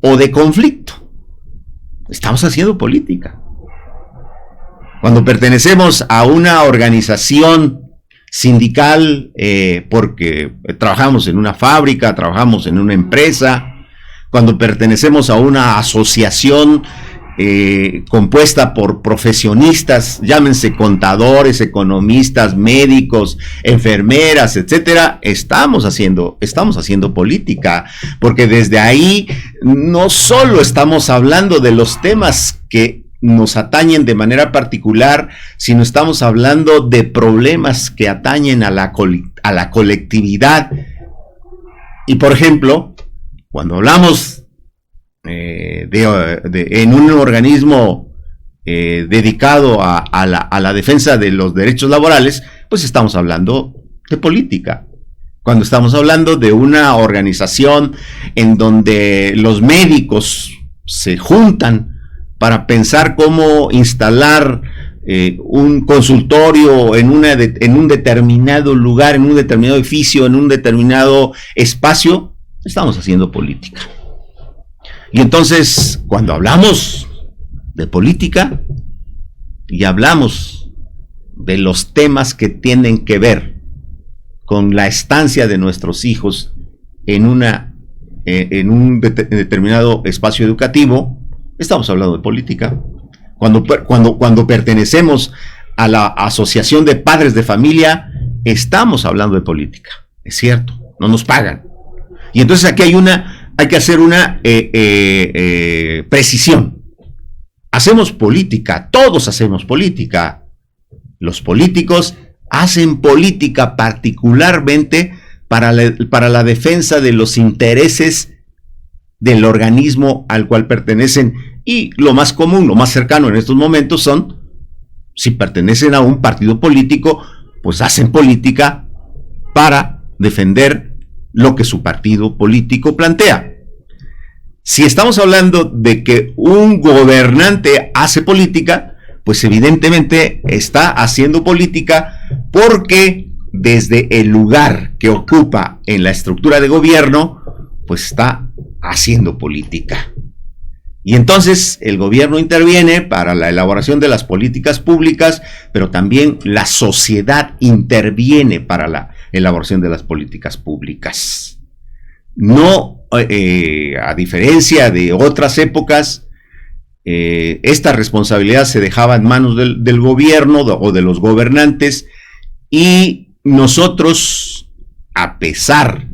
o de conflicto. Estamos haciendo política. Cuando pertenecemos a una organización sindical, porque trabajamos en una fábrica, trabajamos en una empresa, cuando pertenecemos a una asociación compuesta por profesionistas, llámense contadores, economistas, médicos, enfermeras, etcétera, estamos haciendo política, porque desde ahí no solo estamos hablando de los temas que nos atañen de manera particular, sino estamos hablando de problemas que atañen a la colectividad. Y por ejemplo, cuando hablamos en un organismo dedicado a la defensa de los derechos laborales, pues estamos hablando de política. Cuando estamos hablando de una organización en donde los médicos se juntan para pensar cómo instalar un consultorio en un determinado lugar, en un determinado edificio, en un determinado espacio, estamos haciendo política. Y entonces, cuando hablamos de política y hablamos de los temas que tienen que ver con la estancia de nuestros hijos en un determinado espacio educativo, estamos hablando de política. Cuando pertenecemos a la Asociación de Padres de Familia, estamos hablando de política. Es cierto, no nos pagan. Y entonces aquí hay que hacer una precisión. Hacemos política, todos hacemos política. Los políticos hacen política particularmente para la defensa de los intereses del organismo al cual pertenecen, y lo más común, lo más cercano en estos momentos son, si pertenecen a un partido político, pues hacen política para defender lo que su partido político plantea. Si estamos hablando de que un gobernante hace política, pues evidentemente está haciendo política porque desde el lugar que ocupa en la estructura de gobierno, pues está haciendo política. Y entonces el gobierno interviene para la elaboración de las políticas públicas, pero también la sociedad interviene para la elaboración de las políticas públicas. No, a diferencia de otras épocas, esta responsabilidad se dejaba en manos del gobierno o de los gobernantes, y nosotros, a pesar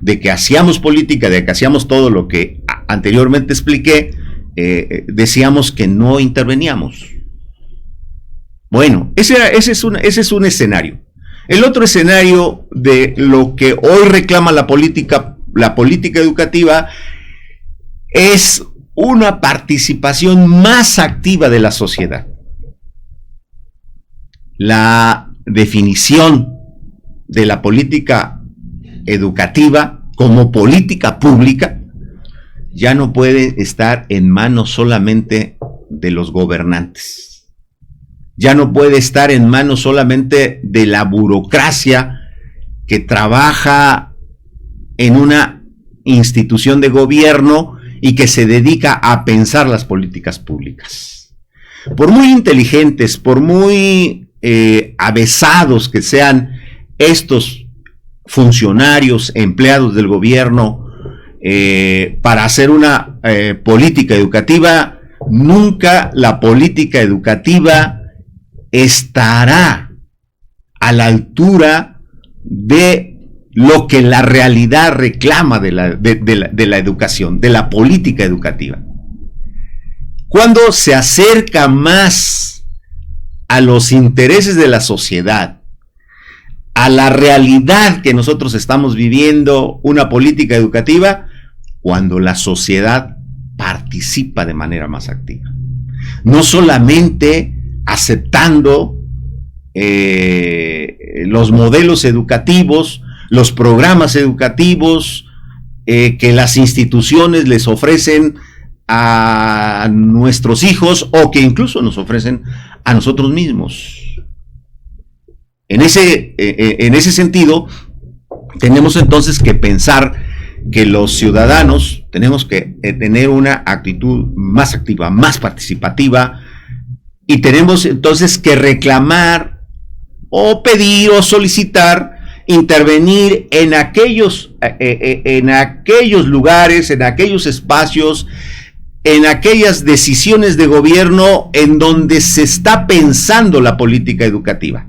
de que hacíamos política, de que hacíamos todo lo que anteriormente expliqué, decíamos que no interveníamos. Bueno, ese es un escenario. El otro escenario de lo que hoy reclama la política educativa es una participación más activa de la sociedad. La definición de la política educativa como política pública ya no puede estar en manos solamente de los gobernantes. Ya no puede estar en manos solamente de la burocracia que trabaja en una institución de gobierno y que se dedica a pensar las políticas públicas. Por muy inteligentes, por muy avesados que sean estos funcionarios, empleados del gobierno, para hacer una política educativa, nunca la política educativa estará a la altura de lo que la realidad reclama de la educación, de la política educativa. Cuando se acerca más a los intereses de la sociedad, a la realidad que nosotros estamos viviendo, una política educativa, cuando la sociedad participa de manera más activa. No solamente aceptando los modelos educativos, los programas educativos que las instituciones les ofrecen a nuestros hijos o que incluso nos ofrecen a nosotros mismos. En ese sentido, tenemos entonces que pensar que los ciudadanos tenemos que tener una actitud más activa, más participativa, y tenemos entonces que reclamar o pedir o solicitar intervenir en aquellos lugares, en aquellos espacios, en aquellas decisiones de gobierno en donde se está pensando la política educativa.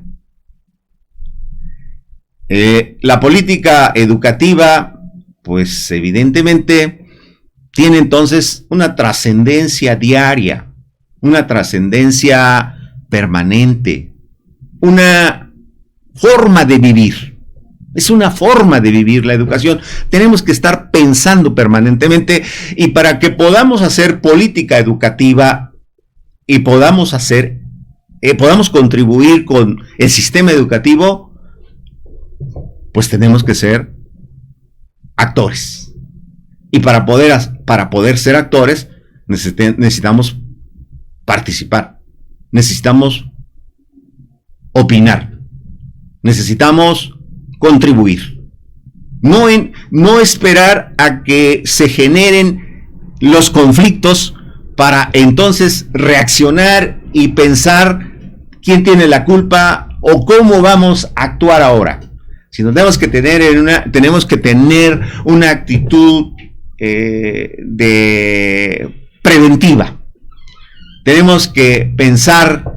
La política educativa, pues evidentemente, tiene entonces una trascendencia diaria, una trascendencia permanente, una forma de vivir. Es una forma de vivir la educación. Tenemos que estar pensando permanentemente, y para que podamos hacer política educativa y podamos contribuir con el sistema educativo, pues tenemos que ser actores. Y para poder ser actores necesitamos participar, necesitamos opinar, necesitamos contribuir. No esperar a que se generen los conflictos para entonces reaccionar y pensar quién tiene la culpa o cómo vamos a actuar ahora. Sino tenemos que tener una actitud preventiva. Tenemos que pensar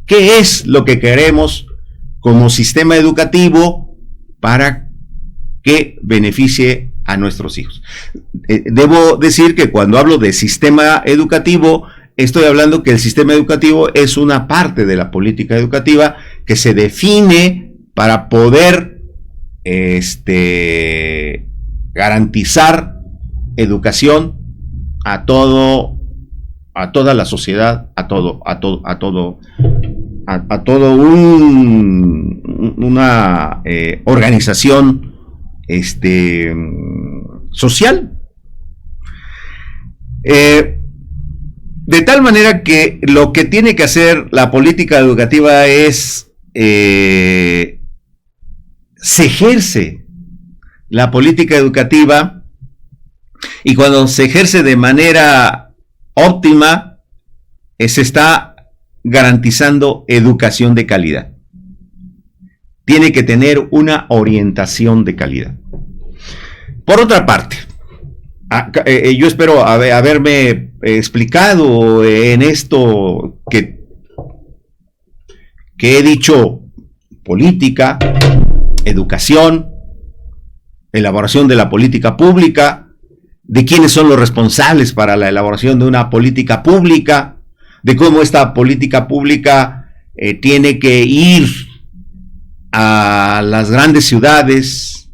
qué es lo que queremos como sistema educativo para que beneficie a nuestros hijos. Debo decir que cuando hablo de sistema educativo, estoy hablando que el sistema educativo es una parte de la política educativa que se define para poder garantizar educación a toda la sociedad, a todo una organización social, de tal manera que lo que tiene que hacer la política educativa es se ejerce la política educativa, y cuando se ejerce de manera óptima, se está garantizando educación de calidad. Tiene que tener una orientación de calidad. Por otra parte, yo espero haberme explicado en esto que he dicho: política, educación, elaboración de la política pública, de quiénes son los responsables para la elaboración de una política pública, de cómo esta política pública tiene que ir a las grandes ciudades,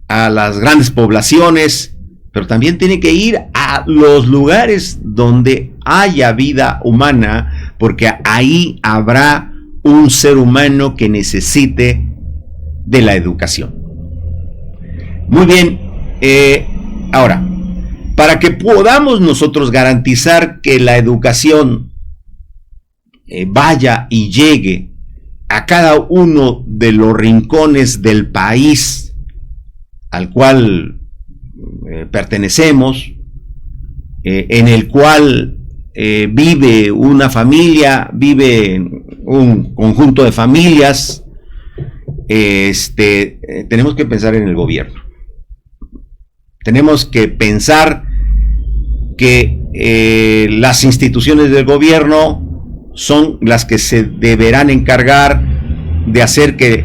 a las grandes poblaciones, pero también tiene que ir a los lugares donde haya vida humana, porque ahí habrá un ser humano que necesite de la educación. Muy bien, ahora, para que podamos nosotros garantizar que la educación vaya y llegue a cada uno de los rincones del país al cual pertenecemos, en el cual vive una familia, vive un conjunto de familias, tenemos que pensar en el gobierno. Tenemos que pensar que las instituciones del gobierno son las que se deberán encargar de hacer que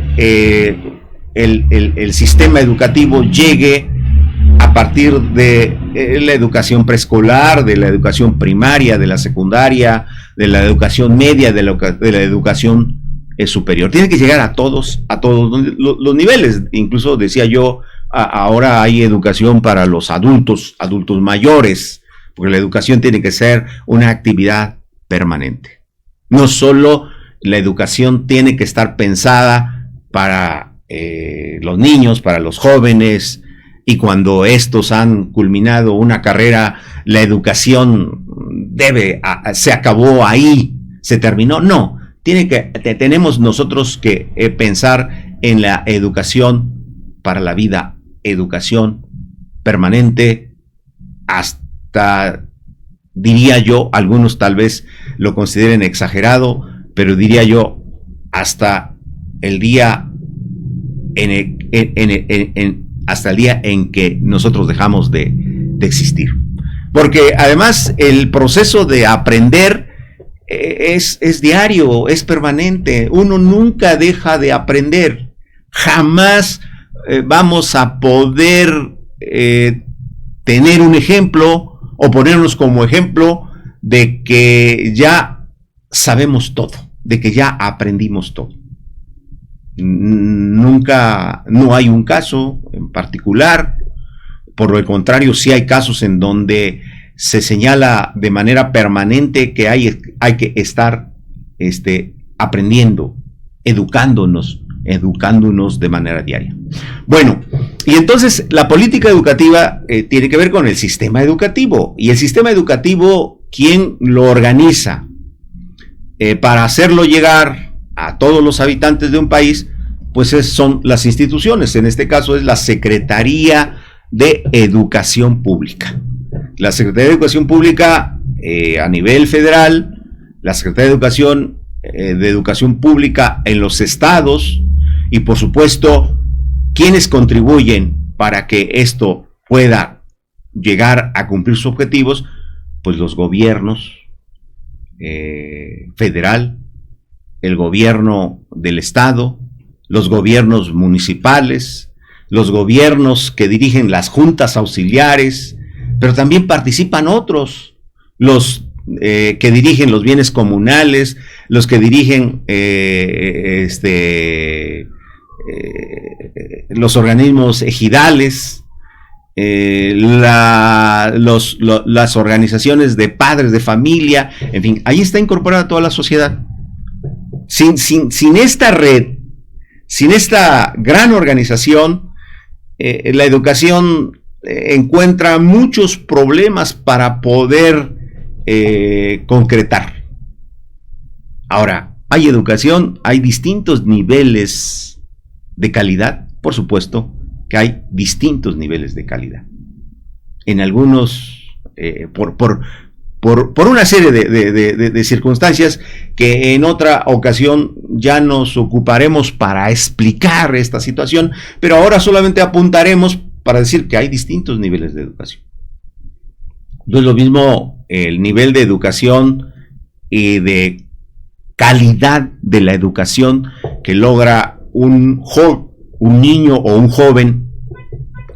el sistema educativo llegue a partir de la educación preescolar, de la educación primaria, de la secundaria, de la educación media, de la educación superior. Tiene que llegar a todos los niveles. Incluso decía yo, ahora hay educación para los adultos mayores, porque la educación tiene que ser una actividad permanente. No solo la educación tiene que estar pensada para los niños, para los jóvenes, y cuando estos han culminado una carrera, la educación se acabó ahí, se terminó. No, tenemos nosotros que pensar en la educación para la vida, educación permanente hasta, diría yo, algunos tal vez lo consideren exagerado, pero diría yo hasta el día hasta el día en que nosotros dejamos de existir. Porque además el proceso de aprender es diario, es permanente. Uno nunca deja de aprender. Jamás vamos a poder tener un ejemplo o ponernos como ejemplo de que ya sabemos todo, de que ya aprendimos todo. Nunca, no hay un caso en particular. Por el contrario, sí hay casos en donde se señala de manera permanente que hay que estar aprendiendo, educándonos de manera diaria. Bueno, y entonces la política educativa tiene que ver con el sistema educativo. Y el sistema educativo, ¿quién lo organiza? Para hacerlo llegar a todos los habitantes de un país, pues son las instituciones. En este caso es la Secretaría de Educación Pública. La Secretaría de Educación Pública a nivel federal, la Secretaría de Educación Pública en los estados y por supuesto, ¿quiénes contribuyen para que esto pueda llegar a cumplir sus objetivos? Pues los gobiernos federal, el gobierno del estado, los gobiernos municipales, los gobiernos que dirigen las juntas auxiliares, pero también participan otros, los que dirigen los bienes comunales, los que dirigen los organismos ejidales, las organizaciones de padres de familia, en fin, ahí está incorporada toda la sociedad. Sin esta red, sin esta gran organización, la educación encuentra muchos problemas para poder concretar. Ahora, hay educación, hay distintos niveles de calidad, por supuesto que hay distintos niveles de calidad. En algunos, por una serie de circunstancias que en otra ocasión ya nos ocuparemos para explicar esta situación, pero ahora solamente apuntaremos para decir que hay distintos niveles de educación. No es lo mismo el nivel de educación y de calidad de la educación que logra un niño o un joven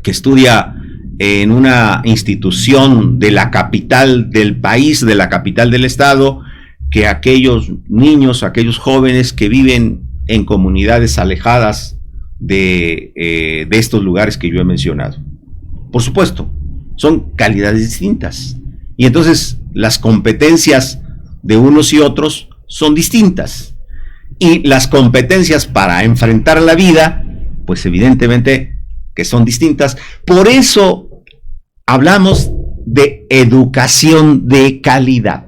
que estudia en una institución de la capital del país, de la capital del estado, que aquellos niños, aquellos jóvenes que viven en comunidades alejadas de estos lugares que yo he mencionado. Por supuesto, son calidades distintas. Y entonces las competencias de unos y otros son distintas. Y las competencias para enfrentar la vida, pues evidentemente que son distintas. Por eso hablamos de educación de calidad.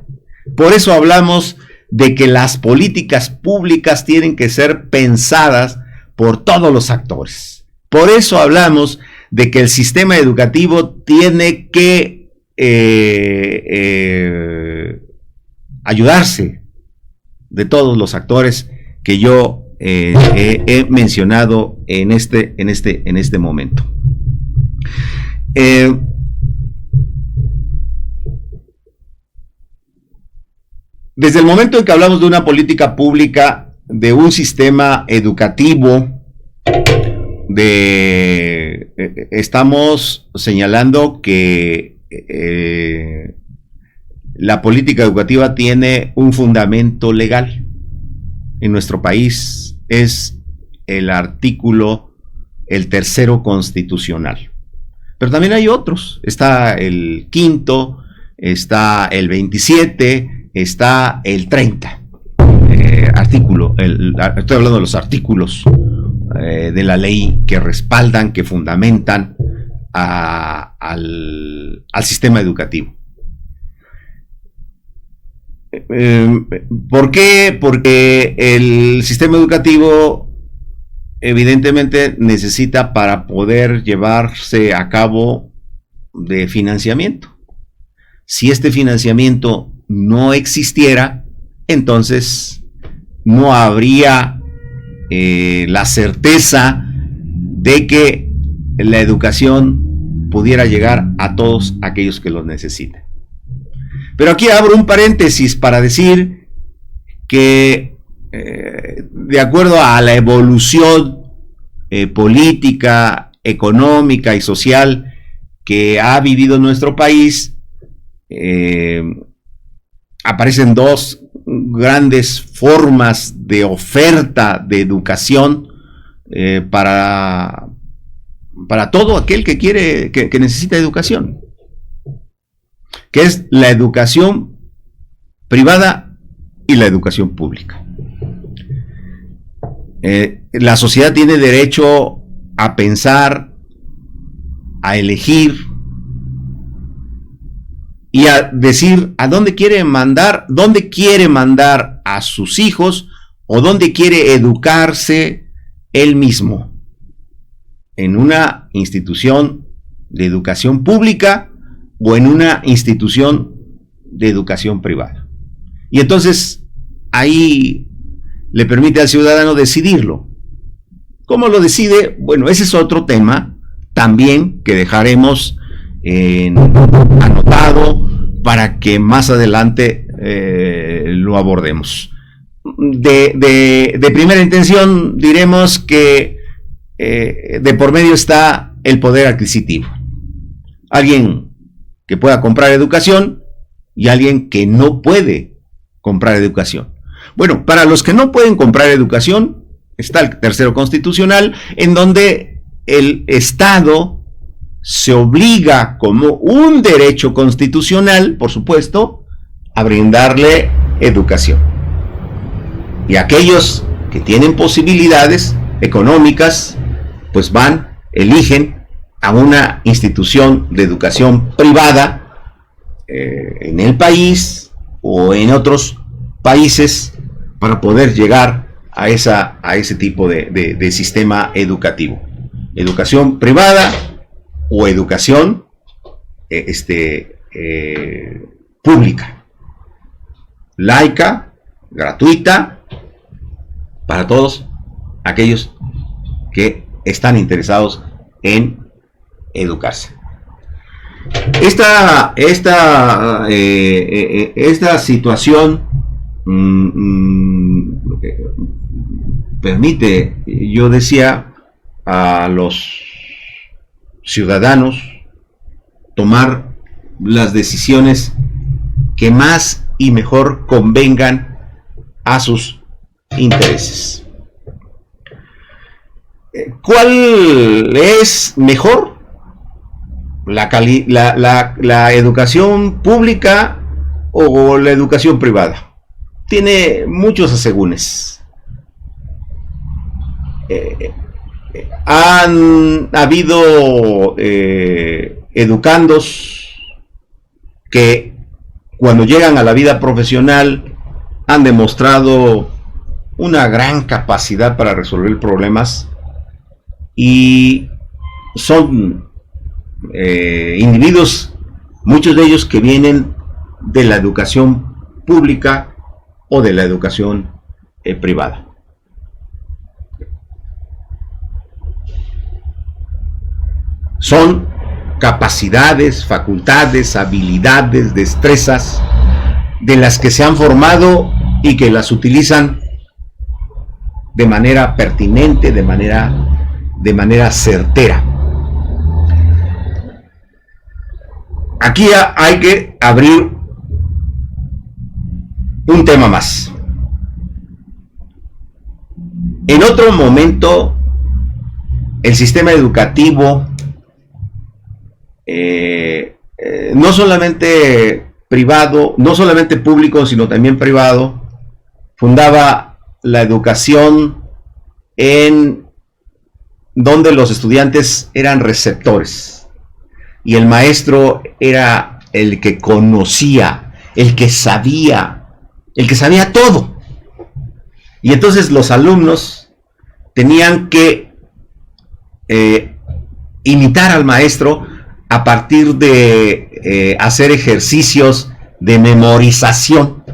Por eso hablamos de que las políticas públicas tienen que ser pensadas por todos los actores. Por eso hablamos de que el sistema educativo tiene que ayudarse de todos los actores que yo he mencionado en este momento. Desde el momento en que hablamos de una política pública, de un sistema educativo, estamos señalando que la política educativa tiene un fundamento legal. En nuestro país es el artículo, el 3º constitucional. Pero también hay otros. Está el 5º, está el 27, está el 30 artículo. Estoy hablando de los artículos de la ley que respaldan, que fundamentan al sistema educativo. ¿Por qué? Porque el sistema educativo evidentemente necesita, para poder llevarse a cabo de financiamiento. Si este financiamiento no existiera, entonces no habría la certeza de que la educación pudiera llegar a todos aquellos que lo necesiten. Pero aquí abro un paréntesis para decir que de acuerdo a la evolución política, económica y social que ha vivido nuestro país, aparecen dos grandes formas de oferta de educación para todo aquel que quiere, que necesita educación, que es la educación privada y la educación pública. La sociedad tiene derecho a pensar, a elegir y a decir a dónde quiere mandar a sus hijos o dónde quiere educarse él mismo, en una institución de educación pública o en una institución de educación privada. Y entonces ahí le permite al ciudadano decidirlo. ¿Cómo lo decide? Bueno, ese es otro tema también que dejaremos anotado para que más adelante lo abordemos. De primera intención diremos que de por medio está el poder adquisitivo. Alguien que pueda comprar educación y alguien que no puede comprar educación. Bueno, para los que no pueden comprar educación está el tercero constitucional, en donde el Estado se obliga como un derecho constitucional, por supuesto, a brindarle educación. Y aquellos que tienen posibilidades económicas, pues eligen a una institución de educación privada en el país o en otros países para poder llegar a ese tipo de sistema educativo. Educación privada o educación pública, laica, gratuita, para todos aquellos que están interesados en educarse. Esta situación permite, yo decía, a los ciudadanos tomar las decisiones que más y mejor convengan a sus intereses. ¿Cuál es mejor? ¿La educación pública o la educación privada? Tiene muchos asegúnes. Han habido educandos que cuando llegan a la vida profesional han demostrado una gran capacidad para resolver problemas y son individuos, muchos de ellos que vienen de la educación pública o de la educación privada. Son capacidades, facultades, habilidades, destrezas de las que se han formado y que las utilizan de manera pertinente, de manera certera. Aquí hay que abrir un tema más. En otro momento, el sistema educativo, no solamente privado, no solamente público, sino también privado, fundaba la educación en donde los estudiantes eran receptores y el maestro era el que conocía, el que sabía todo. Y entonces los alumnos tenían que imitar al maestro a partir de hacer ejercicios de memorización.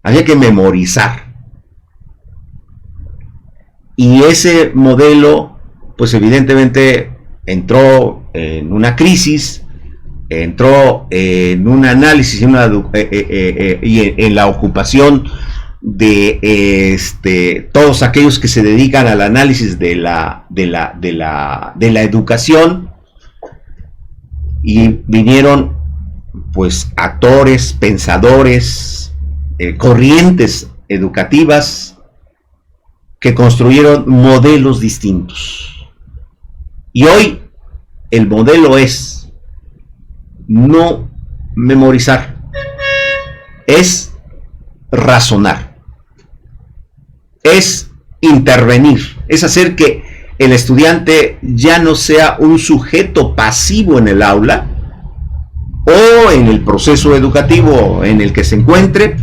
Había que memorizar. Y ese modelo, pues evidentemente entró en una crisis, entró en un análisis y en la ocupación de todos aquellos que se dedican al análisis de la educación, y vinieron pues actores, pensadores, corrientes educativas que construyeron modelos distintos. Y hoy el modelo es no memorizar, es razonar, es intervenir, es hacer que el estudiante ya no sea un sujeto pasivo en el aula o en el proceso educativo en el que se encuentre,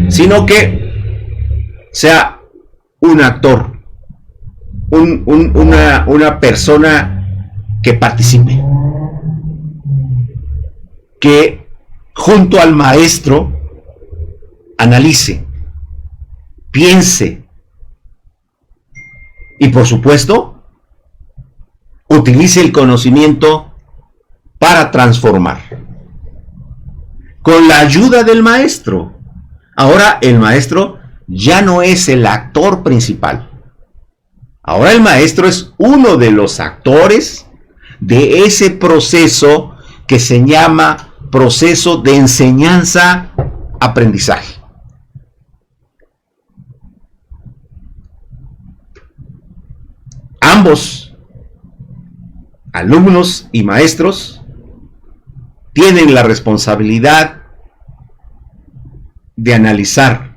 sino que sea un actor, una persona que participe, que junto al maestro analice, piense y, por supuesto, utilice el conocimiento para transformar. Con la ayuda del maestro. Ahora el maestro ya no es el actor principal. Ahora el maestro es uno de los actores de ese proceso que se llama proceso de enseñanza-aprendizaje. Ambos, alumnos y maestros, tienen la responsabilidad de analizar,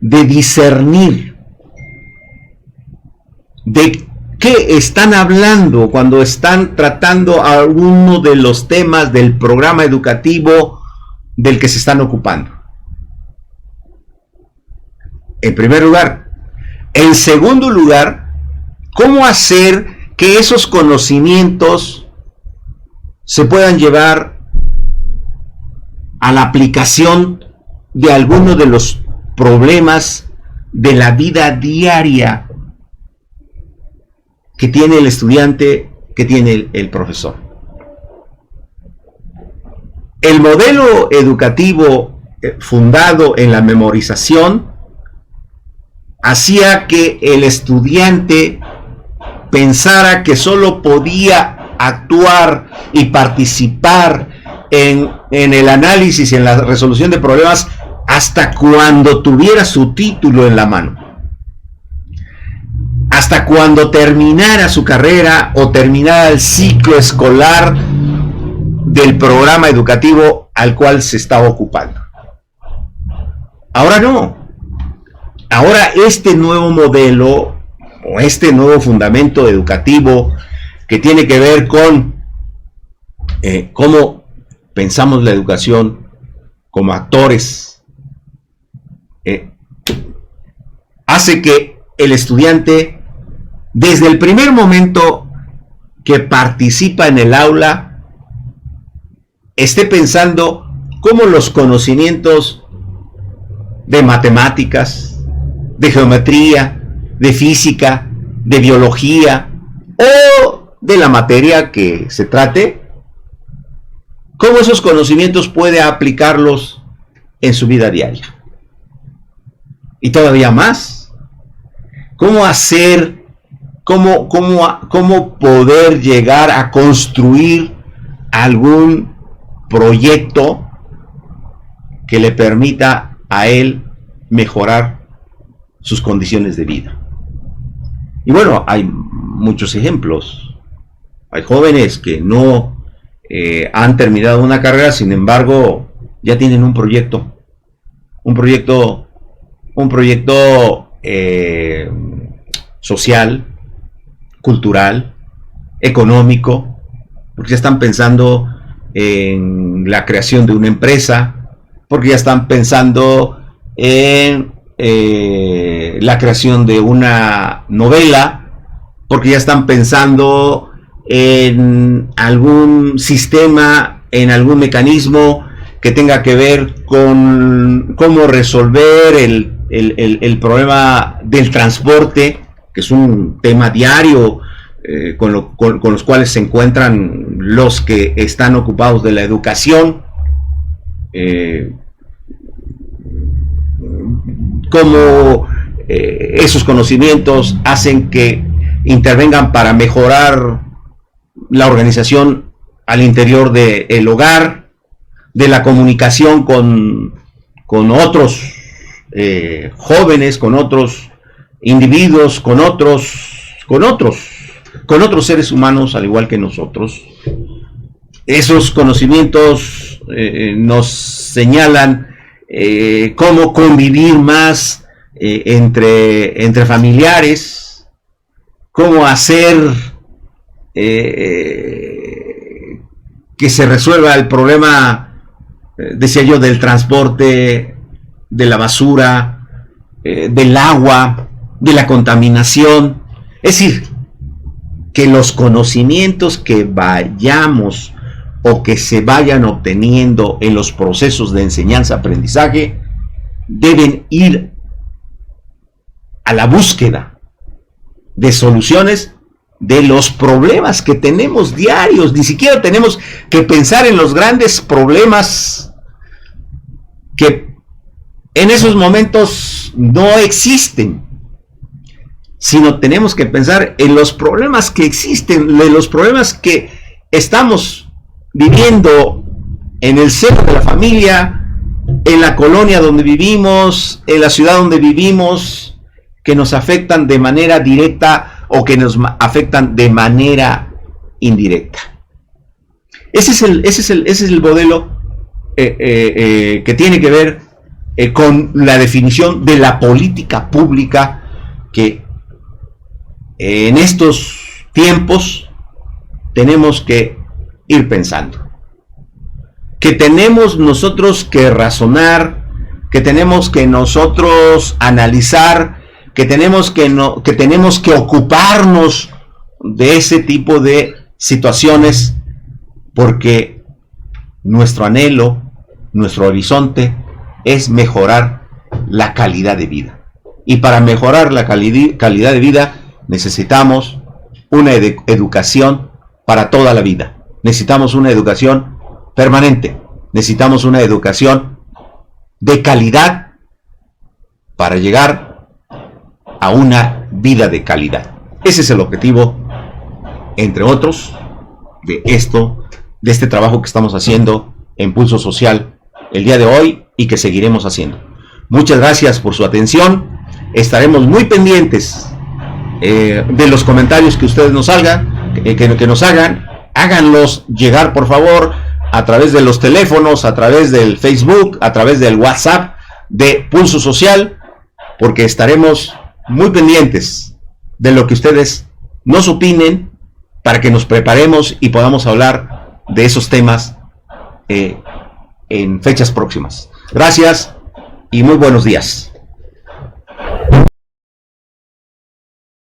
de discernir, de qué están hablando cuando están tratando alguno de los temas del programa educativo del que se están ocupando. En primer lugar. En segundo lugar, ¿cómo hacer que esos conocimientos se puedan llevar a la aplicación de alguno de los problemas de la vida diaria que tiene el estudiante, que tiene el profesor? El modelo educativo fundado en la memorización hacía que el estudiante pensara que solo podía actuar y participar en el análisis y en la resolución de problemas hasta cuando tuviera su título en la mano, hasta cuando terminara su carrera o terminara el ciclo escolar del programa educativo al cual se estaba ocupando. Ahora no. Ahora este nuevo modelo o este nuevo fundamento educativo que tiene que ver con cómo pensamos la educación como actores, hace que el estudiante, desde el primer momento que participa en el aula, esté pensando cómo los conocimientos de matemáticas, de geometría, de física, de biología o de la materia que se trate, cómo esos conocimientos puede aplicarlos en su vida diaria. Y todavía más, cómo hacer, cómo poder llegar a construir algún proyecto que le permita a él mejorar sus condiciones de vida. Y bueno, hay muchos ejemplos. Hay jóvenes que no han terminado una carrera, sin embargo, ya tienen un proyecto social, cultural, económico, porque ya están pensando en la creación de una empresa, porque ya están pensando en la creación de una novela, porque ya están pensando en algún sistema, en algún mecanismo que tenga que ver con cómo resolver el problema del transporte, que es un tema diario con los cuales se encuentran los que están ocupados de la educación, cómo esos conocimientos hacen que intervengan para mejorar la organización al interior del hogar, de la comunicación con otros jóvenes, con otros individuos, con otros seres humanos al igual que nosotros. Esos conocimientos nos señalan cómo convivir más entre familiares, cómo hacer que se resuelva el problema, decía yo, del transporte, de la basura, del agua, de la contaminación. Es decir, que los conocimientos que vayamos o que se vayan obteniendo en los procesos de enseñanza-aprendizaje deben ir a la búsqueda de soluciones de los problemas que tenemos diarios. Ni siquiera tenemos que pensar en los grandes problemas que en esos momentos no existen, sino tenemos que pensar en los problemas que existen, de los problemas que estamos viviendo en el seno de la familia, en la colonia donde vivimos, en la ciudad donde vivimos, que nos afectan de manera directa o que nos afectan de manera indirecta. Ese es el modelo que tiene que ver con la definición de la política pública que en estos tiempos tenemos que ir pensando, que tenemos nosotros que razonar, que tenemos que nosotros analizar, que tenemos que ocuparnos de ese tipo de situaciones, porque nuestro anhelo, nuestro horizonte es mejorar la calidad de vida. Y para mejorar la calidad de vida necesitamos una educación para toda la vida. Necesitamos una educación permanente. Necesitamos una educación de calidad para llegar a una vida de calidad. Ese es el objetivo, entre otros, de este trabajo que estamos haciendo en Pulso Social el día de hoy y que seguiremos haciendo. Muchas gracias por su atención. Estaremos muy pendientes de los comentarios que ustedes nos hagan, que nos hagan. Háganlos llegar, por favor, a través de los teléfonos, a través del Facebook, a través del WhatsApp de Pulso Social, porque estaremos muy pendientes de lo que ustedes nos opinen para que nos preparemos y podamos hablar de esos temas en fechas próximas. Gracias y muy buenos días.